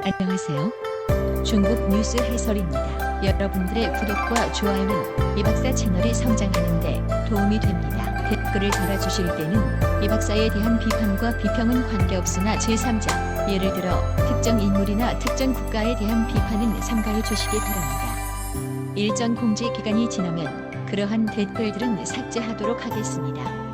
안녕하세요. 중국 뉴스 해설입니다. 여러분들의 구독과 좋아요는 이 박사 채널이 성장하는 데 도움이 됩니다. 댓글을 달아주실 때는 이 박사에 대한 비판과 비평은 관계없으나 제3자, 예를 들어 특정 인물이나 특정 국가에 대한 비판은 삼가해 주시기 바랍니다. 일정 공지 기간이 지나면 그러한 댓글들은 삭제하도록 하겠습니다.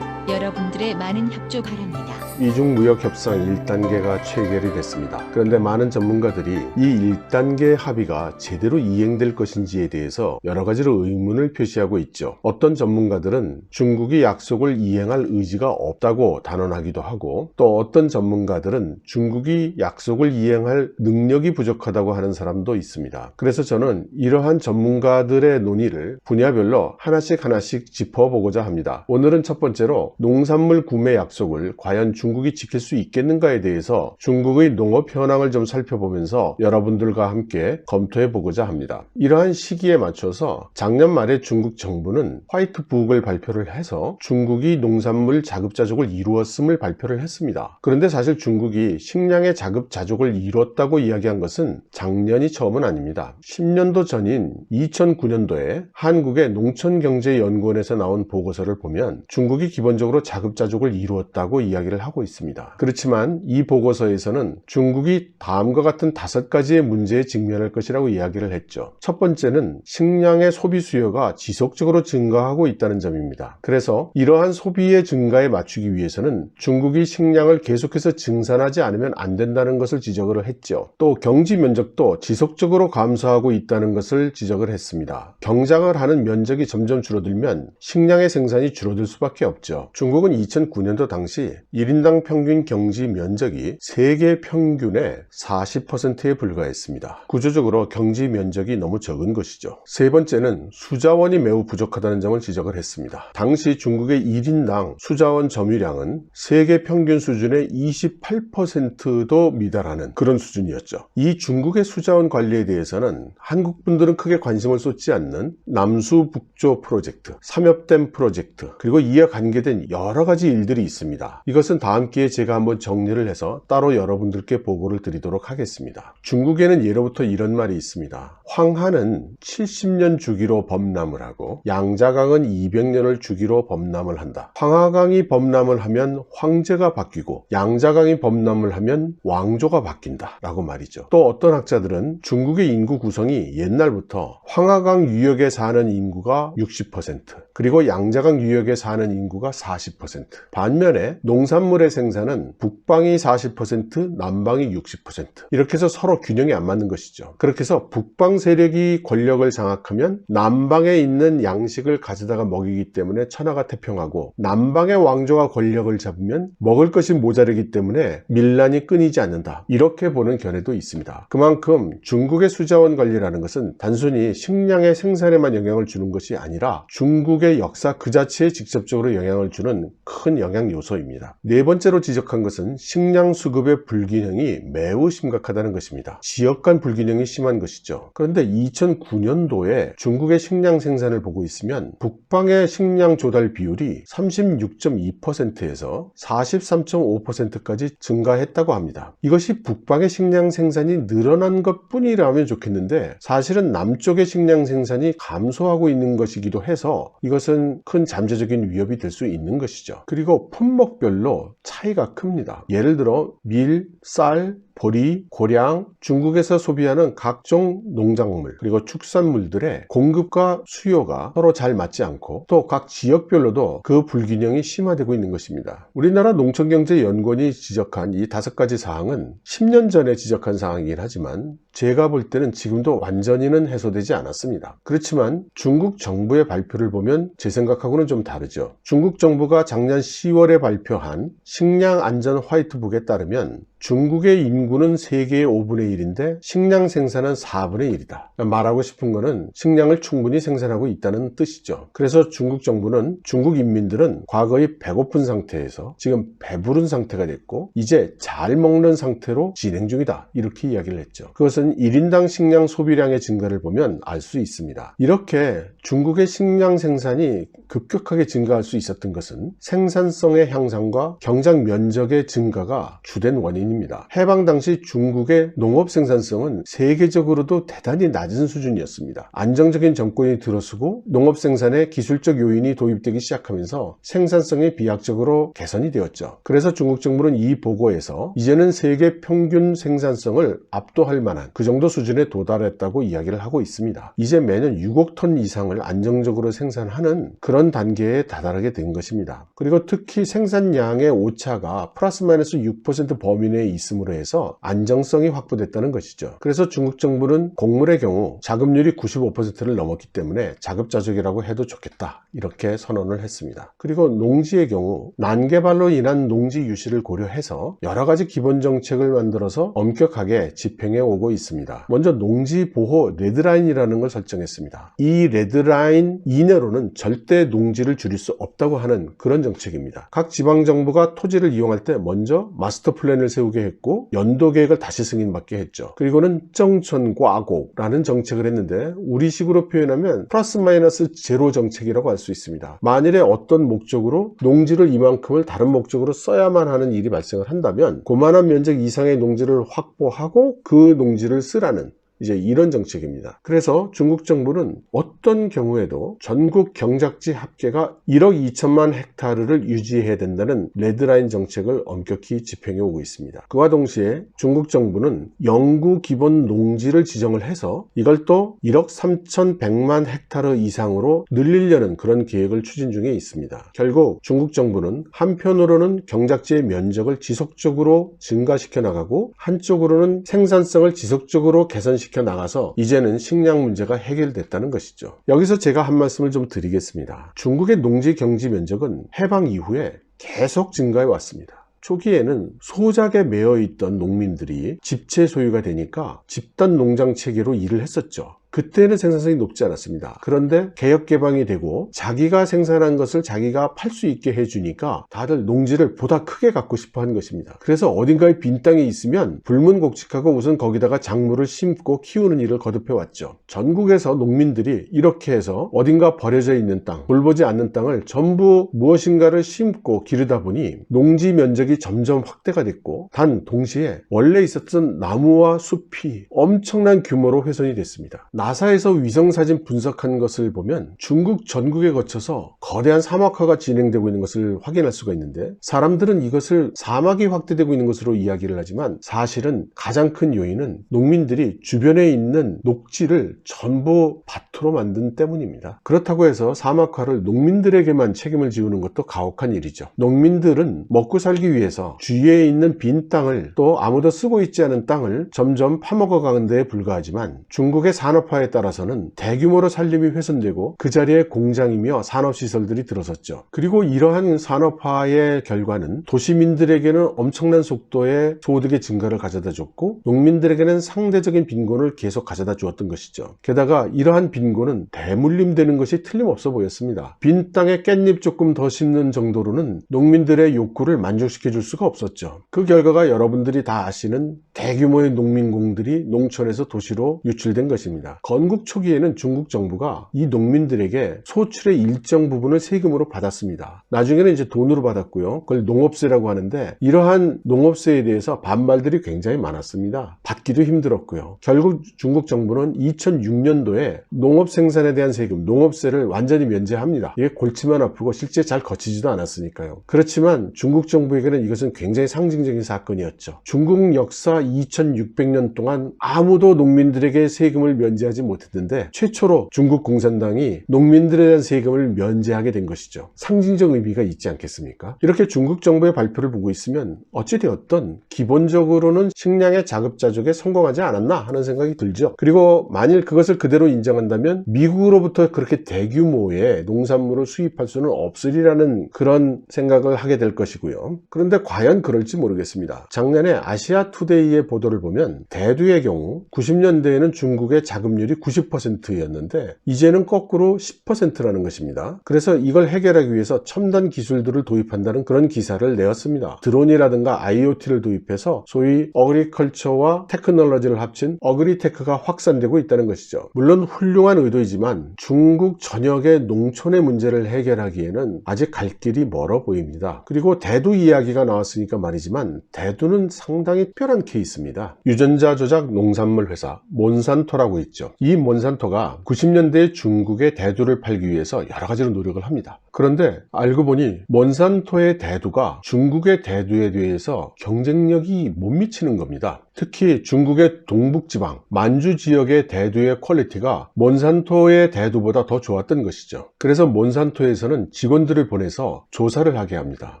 여러분들의 많은 협조 바랍니다. 미중 무역 협상 1단계가 체결이 됐습니다. 그런데 많은 전문가들이 이 1단계 합의가 제대로 이행될 것인지에 대해서 여러 가지로 의문을 표시하고 있죠. 어떤 전문가들은 중국이 약속을 이행할 의지가 없다고 단언하기도 하고, 또 어떤 전문가들은 중국이 약속을 이행할 능력이 부족하다고 하는 사람도 있습니다. 그래서 저는 이러한 전문가들의 논의를 분야별로 하나씩 짚어보고자 합니다. 오늘은 첫 번째로 농산물 구매 약속을 과연 중국이 지킬 수 있겠는가에 대해서 중국의 농업 현황을 좀 살펴보면서 여러분들과 함께 검토해 보고자 합니다. 이러한 시기에 맞춰서 작년 말에 중국 정부는 화이트북을 발표를 해서 중국이 농산물 자급자족을 이루었음을 발표를 했습니다. 그런데 사실 중국이 식량의 자급자족을 이뤘다고 이야기한 것은 작년이 처음은 아닙니다. 10년도 전인 2009년도에 한국의 농촌경제연구원에서 나온 보고서를 보면 중국이 기본적으로 자급자족을 이루었다고 이야기를 하고 있습니다. 그렇지만 이 보고서에서는 중국이 다음과 같은 5가지의 문제에 직면할 것이라고 이야기를 했죠. 첫 번째는 식량의 소비 수요가 지속적으로 증가하고 있다는 점입니다. 그래서 이러한 소비의 증가에 맞추기 위해서는 중국이 식량을 계속해서 증산하지 않으면 안 된다는 것을 지적을 했죠. 또 경지 면적도 지속적으로 감소하고 있다는 것을 지적을 했습니다. 경작을 하는 면적이 점점 줄어들면 식량의 생산이 줄어들 수밖에 없죠. 중국은 2009년도 당시 1인당 평균 경지 면적이 세계 평균의 40%에 불과했습니다. 구조적으로 경지 면적이 너무 적은 것이죠. 세 번째는 수자원이 매우 부족하다는 점을 지적을 했습니다. 당시 중국의 1인당 수자원 점유량은 세계 평균 수준의 28%도 미달하는 그런 수준이었죠. 이 중국의 수자원 관리에 대해서는 한국 분들은 크게 관심을 쏟지 않는 남수북조 프로젝트, 삼엽댐 프로젝트, 그리고 이에 관계된 여러 가지 일들이 있습니다. 이것은 다음 기회에 제가 한번 정리를 해서 따로 여러분들께 보고를 드리도록 하겠습니다. 중국에는 예로부터 이런 말이 있습니다. 황하는 70년 주기로 범람을 하고 양자강은 200년을 주기로 범람을 한다. 황하강이 범람을 하면 황제가 바뀌고 양자강이 범람을 하면 왕조가 바뀐다 라고 말이죠. 또 어떤 학자들은 중국의 인구 구성이 옛날부터 황하강 유역에 사는 인구가 60%, 그리고 양자강 유역에 사는 인구가 40%, 반면에 농산물의 생산은 북방이 40%, 남방이 60%, 이렇게 해서 서로 균형이 안 맞는 것이죠. 그렇게 해서 북방 세력이 권력을 장악하면 남방에 있는 양식을 가져다가 먹이기 때문에 천하가 태평하고, 남방의 왕조가 권력을 잡으면 먹을 것이 모자르기 때문에 밀란이 끊이지 않는다, 이렇게 보는 견해도 있습니다. 그만큼 중국의 수자원 관리라는 것은 단순히 식량의 생산에만 영향을 주는 것이 아니라 중국의 역사 그 자체에 직접적으로 영향을 주는 큰 영향 요소입니다. 네 번째로 지적한 것은 식량 수급의 불균형이 매우 심각하다는 것입니다. 지역 간 불균형이 심한 것이죠. 그런데 2009년도에 중국의 식량 생산을 보고 있으면 북방의 식량 조달 비율이 36.2%에서 43.5%까지 증가했다고 합니다. 이것이 북방의 식량 생산이 늘어난 것 뿐이라면 좋겠는데, 사실은 남쪽의 식량 생산이 감소하고 있는 것이기도 해서 이것은 큰 잠재적인 위협이 될 수 있는 것이죠. 그리고 품목별로 차이가 큽니다. 예를 들어 밀, 쌀, 보리, 고량, 중국에서 소비하는 각종 농작물 그리고 축산물들의 공급과 수요가 서로 잘 맞지 않고, 또 각 지역별로도 그 불균형이 심화되고 있는 것입니다. 우리나라 농촌경제연구원이 지적한 이 5가지 사항은 10년 전에 지적한 사항이긴 하지만 제가 볼 때는 지금도 완전히는 해소되지 않았습니다. 그렇지만 중국 정부의 발표를 보면 제 생각하고는 좀 다르죠. 중국 정부가 작년 10월에 발표한 식량 안전 화이트북에 따르면 중국의 인구는 세계의 5분의 1인데 식량 생산은 4분의 1이다. 말하고 싶은 거는 식량을 충분히 생산하고 있다는 뜻이죠. 그래서 중국 정부는 중국 인민들은 과거의 배고픈 상태에서 지금 배부른 상태가 됐고 이제 잘 먹는 상태로 진행 중이다, 이렇게 이야기를 했죠. 그것은 1인당 식량 소비량의 증가를 보면 알 수 있습니다. 이렇게 중국의 식량 생산이 급격하게 증가할 수 있었던 것은 생산성의 향상과 경작 면적의 증가가 주된 원인이 때문입니다. 해방 당시 중국의 농업 생산성은 세계적으로도 대단히 낮은 수준이었습니다. 안정적인 정권이 들어서고 농업 생산에 기술적 요인이 도입되기 시작하면서 생산성이 비약적으로 개선이 되었죠. 그래서 중국 정부는 이 보고에서 이제는 세계 평균 생산성을 압도할 만한 그 정도 수준에 도달했다고 이야기를 하고 있습니다. 이제 매년 6억 톤 이상을 안정적으로 생산하는 그런 단계에 다다르게 된 것입니다. 그리고 특히 생산량의 오차가 플러스 마이너스 6% 범위 내에 있음으로 해서 안정성이 확보됐다는 것이죠. 그래서 중국 정부는 곡물의 경우 자급률이 95%를 넘었기 때문에 자급자족이라고 해도 좋겠다, 이렇게 선언을 했습니다. 그리고 농지의 경우 난개발로 인한 농지 유실을 고려해서 여러 가지 기본 정책을 만들어서 엄격하게 집행해 오고 있습니다. 먼저 농지 보호 레드라인이라는 걸 설정했습니다. 이 레드라인 이내로는 절대 농지를 줄일 수 없다고 하는 그런 정책입니다. 각 지방정부가 토지를 이용할 때 먼저 마스터 플랜을 세우게 했고 연도 계획을 다시 승인받게 했죠. 그리고는 정천과고라는 정책을 했는데 우리식으로 표현하면 플러스 마이너스 제로 정책이라고 할 수 있습니다. 만일에 어떤 목적으로 농지를 이만큼을 다른 목적으로 써야만 하는 일이 발생을 한다면 그만한 면적 이상의 농지를 확보하고 그 농지를 쓰라는 이제 이런 정책입니다. 그래서 중국 정부는 어떤 경우에도 전국 경작지 합계가 1억 2천만 헥타르를 유지해야 된다는 레드라인 정책을 엄격히 집행해 오고 있습니다. 그와 동시에 중국 정부는 영구 기본 농지를 지정을 해서 이걸 또 1억 3,100만 헥타르 이상으로 늘리려는 그런 계획을 추진 중에 있습니다. 결국 중국 정부는 한편으로는 경작지의 면적을 지속적으로 증가시켜 나가고 한쪽으로는 생산성을 지속적으로 개선시켜 나가서 이제는 식량 문제가 해결됐다는 것이죠. 여기서 제가 한 말씀을 좀 드리겠습니다. 중국의 농지 경지 면적은 해방 이후에 계속 증가해 왔습니다. 초기에는 소작에 매여 있던 농민들이 집체 소유가 되니까 집단 농장 체계로 일을 했었죠. 그때는 생산성이 높지 않았습니다. 그런데 개혁 개방이 되고 자기가 생산한 것을 자기가 팔 수 있게 해주니까 다들 농지를 보다 크게 갖고 싶어 하는 것입니다. 그래서 어딘가에 빈 땅이 있으면 불문곡직하고 우선 거기다가 작물을 심고 키우는 일을 거듭해 왔죠. 전국에서 농민들이 이렇게 해서 어딘가 버려져 있는 땅, 돌보지 않는 땅을 전부 무엇인가를 심고 기르다 보니 농지 면적이 점점 확대가 됐고 단 동시에 원래 있었던 나무와 숲이 엄청난 규모로 훼손이 됐습니다. 나사에서 위성사진 분석한 것을 보면 중국 전국에 거쳐서 거대한 사막화가 진행되고 있는 것을 확인할 수가 있는데 사람들은 이것을 사막이 확대되고 있는 것으로 이야기를 하지만 사실은 가장 큰 요인은 농민들이 주변에 있는 녹지를 전부 밭으로 만든 때문입니다. 그렇다고 해서 사막화를 농민들에게만 책임을 지우는 것도 가혹한 일이죠. 농민들은 먹고 살기 위해서 주위에 있는 빈 땅을 또 아무도 쓰고 있지 않은 땅을 점점 파먹어 가는 데에 불과하지만 중국의 산업화에 따라서는 대규모로 산림이 훼손되고 그 자리에 공장이며 산업시설들이 들어섰죠. 그리고 이러한 산업화의 결과는 도시민들에게는 엄청난 속도의 소득의 증가를 가져다 줬고 농민들에게는 상대적인 빈곤을 계속 가져다 주었던 것이죠. 게다가 이러한 빈곤은 대물림되는 것이 틀림없어 보였습니다. 빈 땅에 깻잎 조금 더 심는 정도로는 농민들의 욕구를 만족시켜 줄 수가 없었죠. 그 결과가 여러분들이 다 아시는 대규모의 농민공들이 농촌에서 도시로 유출된 것입니다. 건국 초기에는 중국 정부가 이 농민들에게 소출의 일정 부분을 세금으로 받았습니다. 나중에는 이제 돈으로 받았고요. 그걸 농업세라고 하는데 이러한 농업세에 대해서 반발들이 굉장히 많았습니다. 받기도 힘들었고요. 결국 중국 정부는 2006년도에 농업 생산에 대한 세금, 농업세를 완전히 면제합니다. 이게 골치만 아프고 실제 잘 거치지도 않았으니까요. 그렇지만 중국 정부에게는 이것은 굉장히 상징적인 사건이었죠. 중국 역사 2600년 동안 아무도 농민들에게 세금을 면제하지 못했는데 최초로 중국 공산당이 농민들에 대한 세금을 면제하게 된 것이죠. 상징적 의미가 있지 않겠습니까? 이렇게 중국 정부의 발표를 보고 있으면 어찌되었든 기본적으로는 식량의 자급자족에 성공하지 않았나 하는 생각이 들죠. 그리고 만일 그것을 그대로 인정한다면 미국으로부터 그렇게 대규모의 농산물을 수입할 수는 없으리라는 그런 생각을 하게 될 것이고요. 그런데 과연 그럴지 모르겠습니다. 작년에 아시아 투데이의 보도를 보면 대두의 경우 90년대에는 중국의 자급률이 감염률이 90%였는데 이제는 거꾸로 10%라는 것입니다. 그래서 이걸 해결하기 위해서 첨단 기술들을 도입한다는 그런 기사를 내었습니다. 드론이라든가 IoT를 도입해서 소위 어그리컬처와 테크놀로지를 합친 어그리테크가 확산되고 있다는 것이죠. 물론 훌륭한 의도이지만 중국 전역의 농촌의 문제를 해결하기에는 아직 갈 길이 멀어 보입니다. 그리고 대두 이야기가 나왔으니까 말이지만 대두는 상당히 특별한 케이스입니다. 유전자 조작 농산물 회사 몬산토라고 있죠. 이 몬산토가 90년대에 중국에 대두를 팔기 위해서 여러 가지로 노력을 합니다. 그런데 알고 보니 몬산토의 대두가 중국의 대두에 대해서 경쟁력이 못 미치는 겁니다. 특히 중국의 동북지방 만주 지역의 대두의 퀄리티가 몬산토의 대두보다 더 좋았던 것이죠. 그래서 몬산토에서는 직원들을 보내서 조사를 하게 합니다.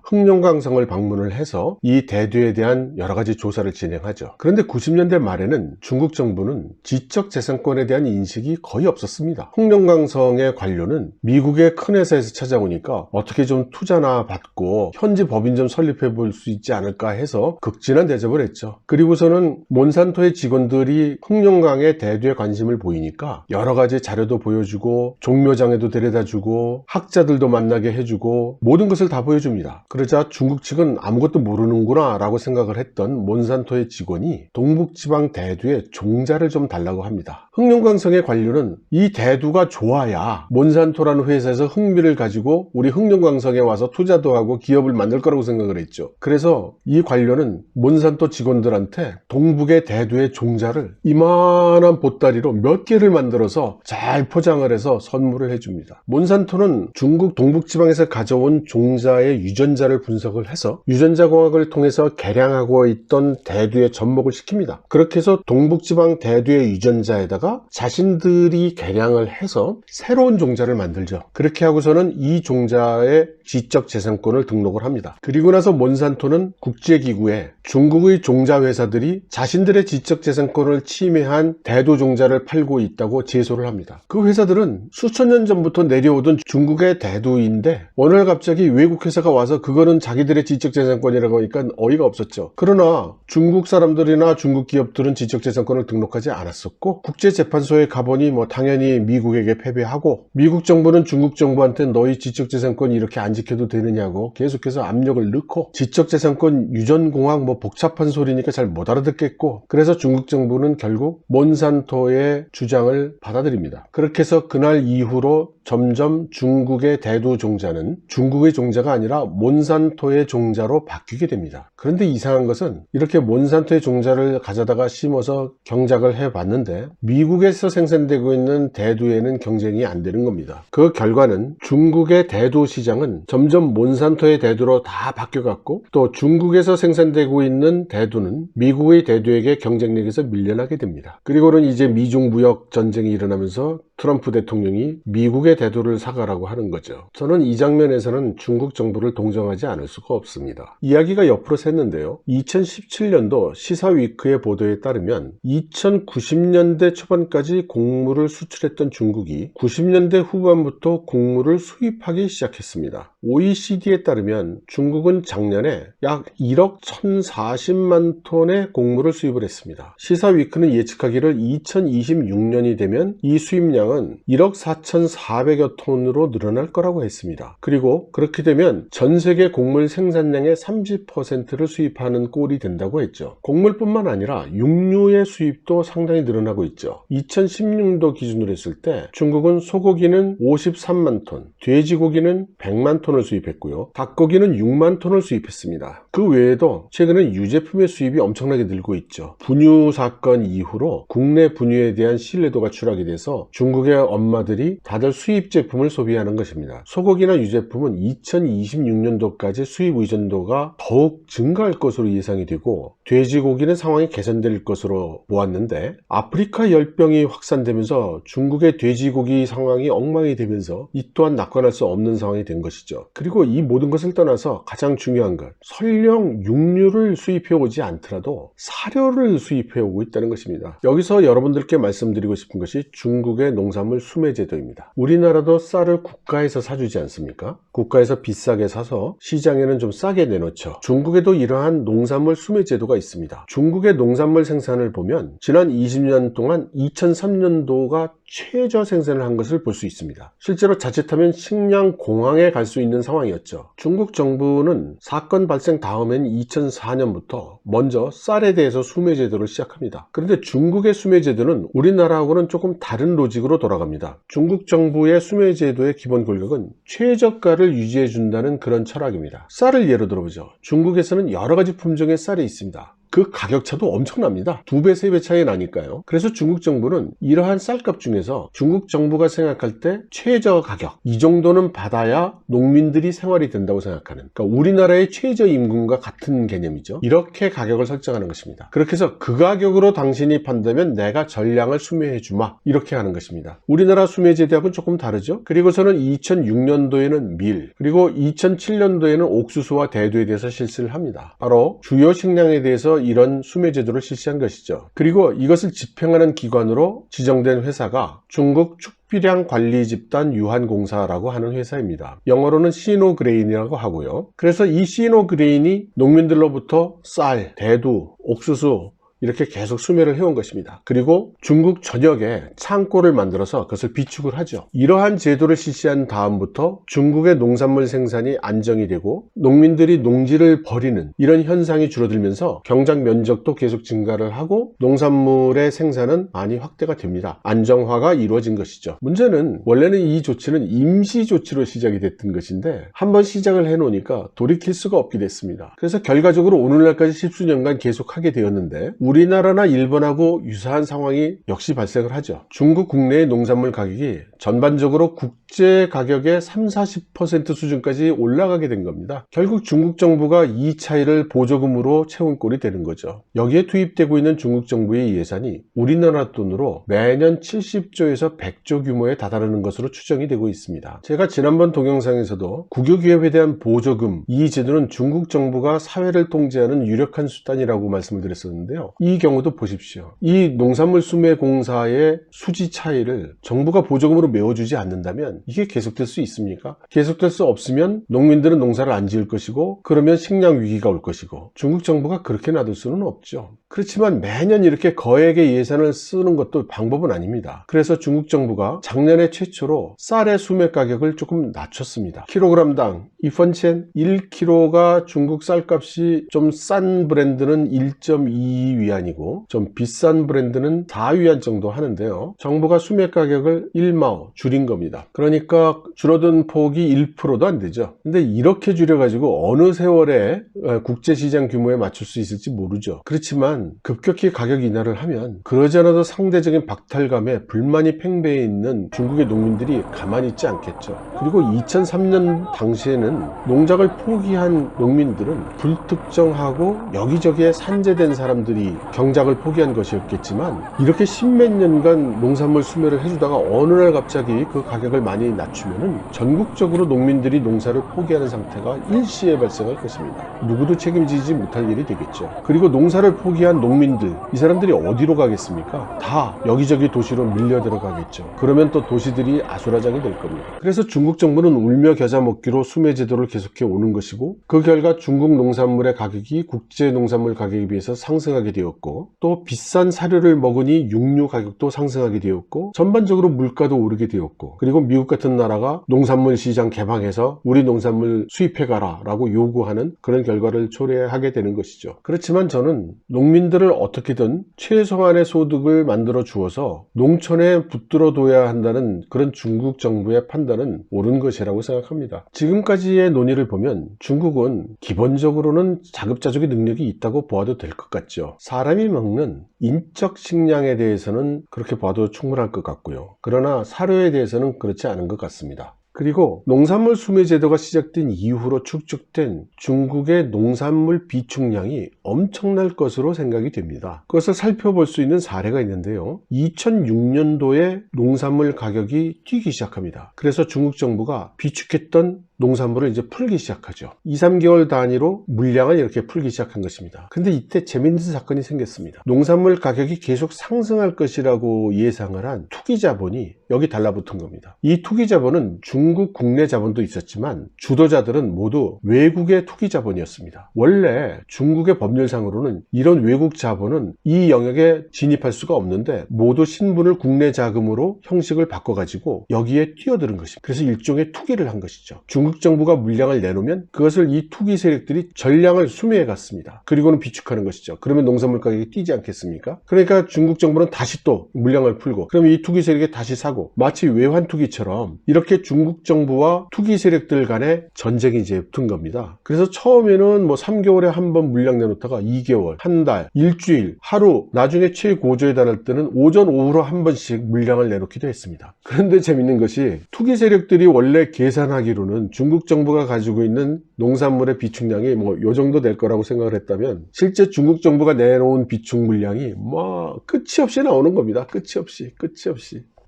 흑룡강성을 방문을 해서 이 대두에 대한 여러 가지 조사를 진행하죠. 그런데 90년대 말에는 중국 정부는 지적재산권에 대한 인식이 거의 없었습니다. 흑룡강성의 관료는 미국의 큰 회사에서 찾아오니까 어떻게 좀 투자나 받고 현지 법인 좀 설립해 볼 수 있지 않을까 해서 극진한 대접을 했죠. 그리고서는 몬산토의 직원들이 흑룡강의 대두에 관심을 보이니까 여러 가지 자료도 보여주고 종묘장에도 데려다주고 학자들도 만나게 해주고 모든 것을 다 보여줍니다. 그러자 중국 측은 아무것도 모르는구나 라고 생각을 했던 몬산토의 직원이 동북지방 대두에 종자를 좀 달라고 합니다. 흑룡강성의 관료는 이 대두가 좋아야 몬산토라는 회사에서 흥미를 가지고 우리 흑룡강성에 와서 투자도 하고 기업을 만들 거라고 생각을 했죠. 그래서 이 관료는 몬산토 직원들한테 동북의 대두의 종자를 이만한 보따리로 몇 개를 만들어서 잘 포장을 해서 선물을 해줍니다. 몬산토는 중국 동북지방에서 가져온 종자의 유전자를 분석을 해서 유전자공학을 통해서 개량하고 있던 대두에 접목을 시킵니다. 그렇게 해서 동북지방 대두의 유전자에다가 자신들이 개량을 해서 새로운 종자를 만들죠. 그렇게 하고서는 이 종자의 지적재산권을 등록을 합니다. 그리고 나서 몬산토는 국제기구에 중국의 종자 회사들이 자신들의 지적재산권을 침해한 대두 종자를 팔고 있다고 제소를 합니다. 그 회사들은 수천 년 전부터 내려오던 중국의 대두인데 어느 날 갑자기 외국 회사가 와서 그거는 자기들의 지적재산권이라고 하니까 어이가 없었죠. 그러나 중국 사람들이나 중국 기업들은 지적재산권을 등록하지 않았었고 국제재판소에 가보니 당연히 미국에게 패배하고 미국 정부는 중국 정부한테 너희 지적재산권이 이렇게 안 지켜도 되느냐고 계속해서 압력을 넣고 지적재산권 유전공학 복잡한 소리니까 잘 못 알아듣겠고 그래서 중국 정부는 결국 몬산토의 주장을 받아들입니다. 그렇게 해서 그날 이후로 점점 중국의 대두 종자는 중국의 종자가 아니라 몬산토의 종자로 바뀌게 됩니다. 그런데 이상한 것은 이렇게 몬산토의 종자를 가져다가 심어서 경작을 해봤는데 미국에서 생산되고 있는 대두에는 경쟁이 안 되는 겁니다. 그 결과는 중국의 대두 시장은 점점 몬산토의 대두로 다 바뀌어갔고 또 중국에서 생산되고 있는 대두는 미국의 대두에게 경쟁력에서 밀려나게 됩니다. 그리고는 이제 미중 무역 전쟁이 일어나면서 트럼프 대통령이 미국의 대두를 사가라고 하는 거죠. 저는 이 장면에서는 중국 정부를 동정하지 않을 수가 없습니다. 이야기가 옆으로 샜는데요. 2017년도 시사위크의 보도에 따르면 2090년대 초반까지 곡물을 수출했던 중국이 90년대 후반부터 곡물을 수입하기 시작했습니다. OECD에 따르면 중국은 작년에 약 1억 1040만 톤의 곡물을 수입을 했습니다. 시사위크는 예측하기를 2026년이 되면 이 수입량은 1억 4,400여 톤으로 늘어날 거라고 했습니다. 그리고 그렇게 되면 전 세계 곡물 생산량의 30%를 수입하는 꼴이 된다고 했죠. 곡물뿐만 아니라 육류의 수입도 상당히 늘어나고 있죠. 2016년도 기준으로 했을 때 중국은 소고기는 53만 톤, 돼지고기는 100만 톤을 수입했고요. 닭고기는 6만 톤을 수입했습니다. 그 외에도 최근에 유제품의 수입이 엄청나게 늘고 있죠. 분유 사건 이후로 국내 분유에 대한 신뢰도가 추락이 돼서 중국의 엄마들이 다들 수입 제품을 소비하는 것입니다. 소고기나 유제품은 2026년도까지 수입 의존도가 더욱 증가할 것으로 예상이 되고 돼지고기는 상황이 개선될 것으로 보았는데 아프리카 열병이 확산되면서 중국의 돼지고기 상황이 엉망이 되면서 이 또한 낙관할 수 없는 상황이 된 것이죠. 그리고 이 모든 것을 떠나서 가장 중요한 것, 설령 육류를 수입해 오지 않더라도 사료를 수입해 오고 있다는 것입니다. 여기서 여러분들께 말씀드리고 싶은 것이 중국의 농산물 수매제도입니다. 우리나라 우리나라도 쌀을 국가에서 사주지 않습니까? 국가에서 비싸게 사서 시장에는 좀 싸게 내놓죠. 중국에도 이러한 농산물 수매 제도가 있습니다. 중국의 농산물 생산을 보면 지난 20년 동안 2003년도가 최저 생산을 한 것을 볼 수 있습니다. 실제로 자칫하면 식량 공황에 갈 수 있는 상황이었죠. 중국 정부는 사건 발생 다음엔 2004년부터 먼저 쌀에 대해서 수매 제도를 시작합니다. 그런데 중국의 수매 제도는 우리나라하고는 조금 다른 로직으로 돌아갑니다. 중국 정부의 수매 제도의 기본 골격은 최저가를 유지해 준다는 그런 철학입니다. 쌀을 예로 들어보죠. 중국에서는 여러 가지 품종의 쌀이 있습니다. 그 가격 차도 엄청납니다. 2배, 3배 차이 나니까요. 그래서 중국 정부는 이러한 쌀값 중에서 중국 정부가 생각할 때 최저 가격, 이 정도는 받아야 농민들이 생활이 된다고 생각하는, 그러니까 우리나라의 최저 임금과 같은 개념이죠. 이렇게 가격을 설정하는 것입니다. 그렇게 해서 그 가격으로 당신이 판다면 내가 전량을 수매해 주마, 이렇게 하는 것입니다. 우리나라 수매 제도하고는 조금 다르죠. 그리고서는 2006년도에는 밀, 그리고 2007년도에는 옥수수와 대두에 대해서 실시를 합니다. 바로 주요 식량에 대해서 이런 수매 제도를 실시한 것이죠. 그리고 이것을 집행하는 기관으로 지정된 회사가 중국 축비량 관리 집단 유한공사라고 하는 회사입니다. 영어로는 시노그레인이라고 하고요. 그래서 이 시노그레인이 농민들로부터 쌀, 대두, 옥수수 이렇게 계속 수매를 해온 것입니다. 그리고 중국 전역에 창고를 만들어서 그것을 비축을 하죠. 이러한 제도를 실시한 다음부터 중국의 농산물 생산이 안정이 되고 농민들이 농지를 버리는 이런 현상이 줄어들면서 경작 면적도 계속 증가를 하고 농산물의 생산은 많이 확대가 됩니다. 안정화가 이루어진 것이죠. 문제는 원래는 이 조치는 임시 조치로 시작이 됐던 것인데 한번 시작을 해놓으니까 돌이킬 수가 없게 됐습니다. 그래서 결과적으로 오늘날까지 십수년간 계속하게 되었는데 우리나라나 일본하고 유사한 상황이 역시 발생을 하죠. 중국 국내의 농산물 가격이 전반적으로 국제 가격의 30-40% 수준까지 올라가게 된 겁니다. 결국 중국 정부가 이 차이를 보조금으로 채운 꼴이 되는 거죠. 여기에 투입되고 있는 중국 정부의 예산이 우리나라 돈으로 매년 70조에서 100조 규모에 다다르는 것으로 추정이 되고 있습니다. 제가 지난번 동영상에서도 국유기업에 대한 보조금, 이 제도는 중국 정부가 사회를 통제하는 유력한 수단이라고 말씀을 드렸었는데요. 이 경우도 보십시오. 이 농산물 수매 공사의 수지 차이를 정부가 보조금으로 메워주지 않는다면 이게 계속될 수 있습니까? 계속될 수 없으면 농민들은 농사를 안 지을 것이고 그러면 식량 위기가 올 것이고 중국 정부가 그렇게 놔둘 수는 없죠. 그렇지만 매년 이렇게 거액의 예산을 쓰는 것도 방법은 아닙니다. 그래서 중국 정부가 작년에 최초로 쌀의 수매 가격을 조금 낮췄습니다. 킬로그램당 2펀첸 1kg가 중국 쌀값이 좀 싼 브랜드는 1.22위안이고 좀 비싼 브랜드는 4위안 정도 하는데요. 정부가 수매 가격을 1마오 줄인 겁니다. 그러니까 줄어든 폭이 1%도 안 되죠. 근데 이렇게 줄여가지고 어느 세월에 국제시장 규모에 맞출 수 있을지 모르죠. 그렇지만 급격히 가격 인하를 하면 그러지 않아도 상대적인 박탈감에 불만이 팽배해 있는 중국의 농민들이 가만히 있지 않겠죠. 그리고 2003년 당시에는 농작을 포기한 농민들은 불특정하고 여기저기에 산재된 사람들이 경작을 포기한 것이었겠지만 이렇게 십몇 년간 농산물 수매를 해주다가 어느 날 갑자기 그 가격을 많이 낮추면은 전국적으로 농민들이 농사를 포기하는 상태가 일시에 발생할 것입니다. 누구도 책임지지 못할 일이 되겠죠. 그리고 농사를 포기한 농민들, 이 사람들이 어디로 가겠습니까? 다 여기저기 도시로 밀려 들어가겠죠. 그러면 또 도시들이 아수라장이 될 겁니다. 그래서 중국 정부는 울며 겨자 먹기로 수매 제도를 계속해 오는 것이고 그 결과 중국 농산물의 가격이 국제 농산물 가격에 비해서 상승하게 되었고 또 비싼 사료를 먹으니 육류 가격도 상승하게 되었고 전반적으로 물가도 오르게 되었고 그리고 미국 같은 나라가 농산물 시장 개방해서 우리 농산물 수입해가라 라고 요구하는 그런 결과를 초래하게 되는 것이죠. 그렇지만 저는 농민들을 어떻게든 최소한의 소득을 만들어 주어서 농촌에 붙들어 둬야 한다는 그런 중국 정부의 판단은 옳은 것이라고 생각합니다. 지금까지의 논의를 보면 중국은 기본적으로는 자급자족의 능력이 있다고 보아도 될 것 같죠. 사람이 먹는 인적 식량에 대해서는 그렇게 봐도 충분할 것 같고요. 그러나 사료에 대해서는 그렇지 않은 것 같습니다. 그리고 농산물 수매 제도가 시작된 이후로 축적된 중국의 농산물 비축량이 엄청날 것으로 생각이 됩니다. 그것을 살펴볼 수 있는 사례가 있는데요. 2006년도에 농산물 가격이 뛰기 시작합니다. 그래서 중국 정부가 비축했던 농산물을 이제 풀기 시작하죠. 2, 3개월 단위로 물량을 이렇게 풀기 시작한 것입니다. 근데 이때 재밌는 사건이 생겼습니다. 농산물 가격이 계속 상승할 것이라고 예상을 한 투기 자본이 여기 달라붙은 겁니다. 이 투기 자본은 중국 국내 자본도 있었지만 주도자들은 모두 외국의 투기 자본이었습니다. 원래 중국의 법률상으로는 이런 외국 자본은 이 영역에 진입할 수가 없는데 모두 신분을 국내 자금으로 형식을 바꿔가지고 여기에 뛰어드는 것입니다. 그래서 일종의 투기를 한 것이죠. 중국 정부가 물량을 내놓으면 그것을 이 투기 세력들이 전량을 수매해 갔습니다. 그리고는 비축하는 것이죠. 그러면 농산물 가격이 뛰지 않겠습니까? 그러니까 중국 정부는 다시 또 물량을 풀고 그러면 이 투기 세력이 다시 사고 마치 외환투기처럼 이렇게 중국 정부와 투기 세력들 간의 전쟁이 이제 붙은 겁니다. 그래서 처음에는 뭐 3개월에 한 번 물량 내놓다가 2개월, 한 달, 일주일, 하루, 나중에 최고조에 달할 때는 오전, 오후로 한 번씩 물량을 내놓기도 했습니다. 그런데 재밌는 것이 투기 세력들이 원래 계산하기로는 중국 정부가 가지고 있는 농산물의 비축량이 뭐 요 정도 될 거라고 생각을 했다면 실제 중국 정부가 내놓은 비축 물량이 뭐 끝이 없이 나오는 겁니다. 끝이 없이.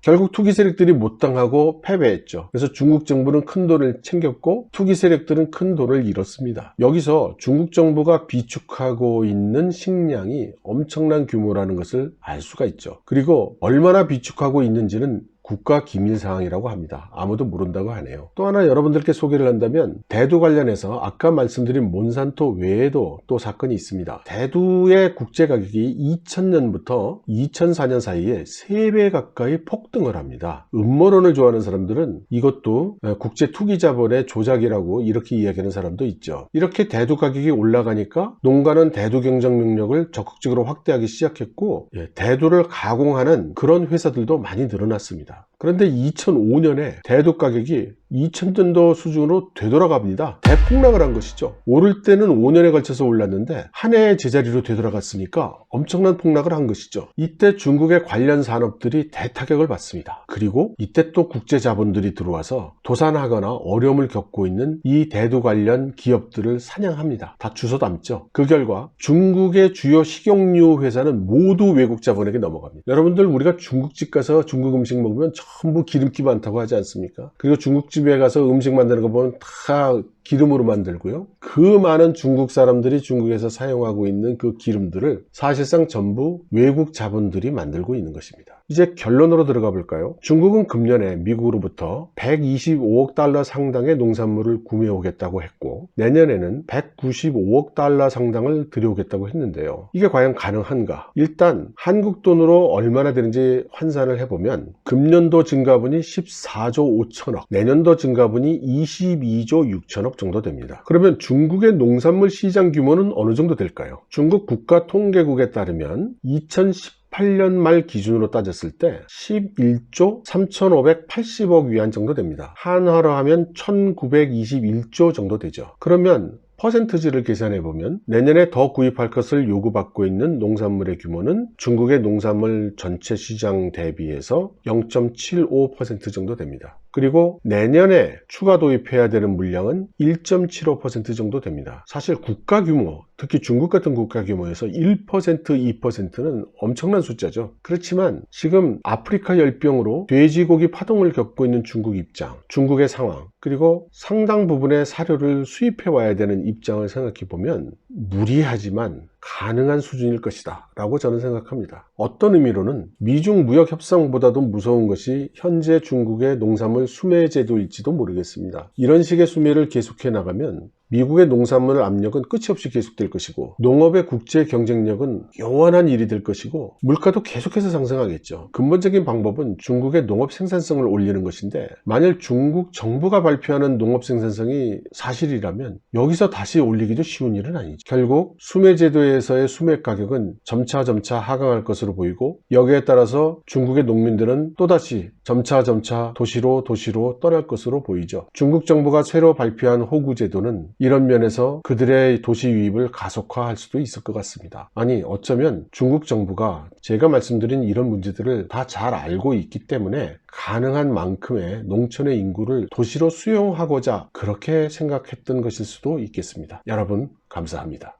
결국 투기 세력들이 못당하고 패배했죠. 그래서 중국 정부는 큰 돈을 챙겼고 투기 세력들은 큰 돈을 잃었습니다. 여기서 중국 정부가 비축하고 있는 식량이 엄청난 규모라는 것을 알 수가 있죠. 그리고 얼마나 비축하고 있는지는 국가 기밀 사항이라고 합니다. 아무도 모른다고 하네요. 또 하나 여러분들께 소개를 한다면 대두 관련해서 아까 말씀드린 몬산토 외에도 또 사건이 있습니다. 대두의 국제 가격이 2000년부터 2004년 사이에 3배 가까이 폭등을 합니다. 음모론을 좋아하는 사람들은 이것도 국제 투기 자본의 조작이라고 이렇게 이야기하는 사람도 있죠. 이렇게 대두 가격이 올라가니까 농가는 대두 경쟁 능력을 적극적으로 확대하기 시작했고 대두를 가공하는 그런 회사들도 많이 늘어났습니다. 그런데 2005년에 대두 가격이 2000년도 수준으로 되돌아갑니다. 대폭락을 한 것이죠. 오를 때는 5년에 걸쳐서 올랐는데 한 해의 제자리로 되돌아갔으니까 엄청난 폭락을 한 것이죠. 이때 중국의 관련 산업들이 대타격을 받습니다. 그리고 이때 또 국제 자본들이 들어와서 도산하거나 어려움을 겪고 있는 이 대두 관련 기업들을 사냥합니다. 다 주워 담죠. 그 결과 중국의 주요 식용유 회사는 모두 외국 자본에게 넘어갑니다. 여러분들 우리가 중국집 가서 중국 음식 먹으면 전부 기름기 많다고 하지 않습니까? 그리고 중국집에 가서 음식 만드는 거 보면 다 기름으로 만들고요. 그 많은 중국 사람들이 중국에서 사용하고 있는 그 기름들을 사실상 전부 외국 자본들이 만들고 있는 것입니다. 이제 결론으로 들어가 볼까요? 중국은 금년에 미국으로부터 125억 달러 상당의 농산물을 구매하겠다고 했고 내년에는 195억 달러 상당을 들여오겠다고 했는데요. 이게 과연 가능한가? 일단 한국 돈으로 얼마나 되는지 환산을 해보면 금년도 증가분이 14조 5천억, 내년도 증가분이 22조 6천억 정도 됩니다. 그러면 중국의 농산물 시장 규모는 어느 정도 될까요? 중국 국가통계국에 따르면 2018년 말 기준으로 따졌을 때 11조 3,580억 위안 정도 됩니다. 한화로 하면 1,921조 정도 되죠. 그러면 퍼센트지를 계산해 보면 내년에 더 구입할 것을 요구받고 있는 농산물의 규모는 중국의 농산물 전체 시장 대비해서 0.75% 정도 됩니다. 그리고 내년에 추가 도입해야 되는 물량은 1.75% 정도 됩니다. 사실 국가 규모, 특히 중국 같은 국가 규모에서 1%, 2%는 엄청난 숫자죠. 그렇지만 지금 아프리카 열병으로 돼지고기 파동을 겪고 있는 중국 입장, 중국의 상황, 그리고 상당 부분의 사료를 수입해 와야 되는 입장을 생각해 보면 무리하지만 가능한 수준일 것이다 라고 저는 생각합니다. 어떤 의미로는 미중 무역 협상보다도 무서운 것이 현재 중국의 농산물 수매 제도일지도 모르겠습니다. 이런 식의 수매를 계속해 나가면 미국의 농산물 압력은 끝이 없이 계속될 것이고 농업의 국제 경쟁력은 요원한 일이 될 것이고 물가도 계속해서 상승하겠죠. 근본적인 방법은 중국의 농업 생산성을 올리는 것인데 만일 중국 정부가 발표하는 농업 생산성이 사실이라면 여기서 다시 올리기도 쉬운 일은 아니죠. 결국 수매 제도에서의 수매 가격은 점차 하강할 것으로 보이고 여기에 따라서 중국의 농민들은 또다시 점차 도시로 떠날 것으로 보이죠. 중국 정부가 새로 발표한 호구 제도는 이런 면에서 그들의 도시 유입을 가속화할 수도 있을 것 같습니다. 아니 어쩌면 중국 정부가 제가 말씀드린 이런 문제들을 다 잘 알고 있기 때문에 가능한 만큼의 농촌의 인구를 도시로 수용하고자 그렇게 생각했던 것일 수도 있겠습니다. 여러분 감사합니다.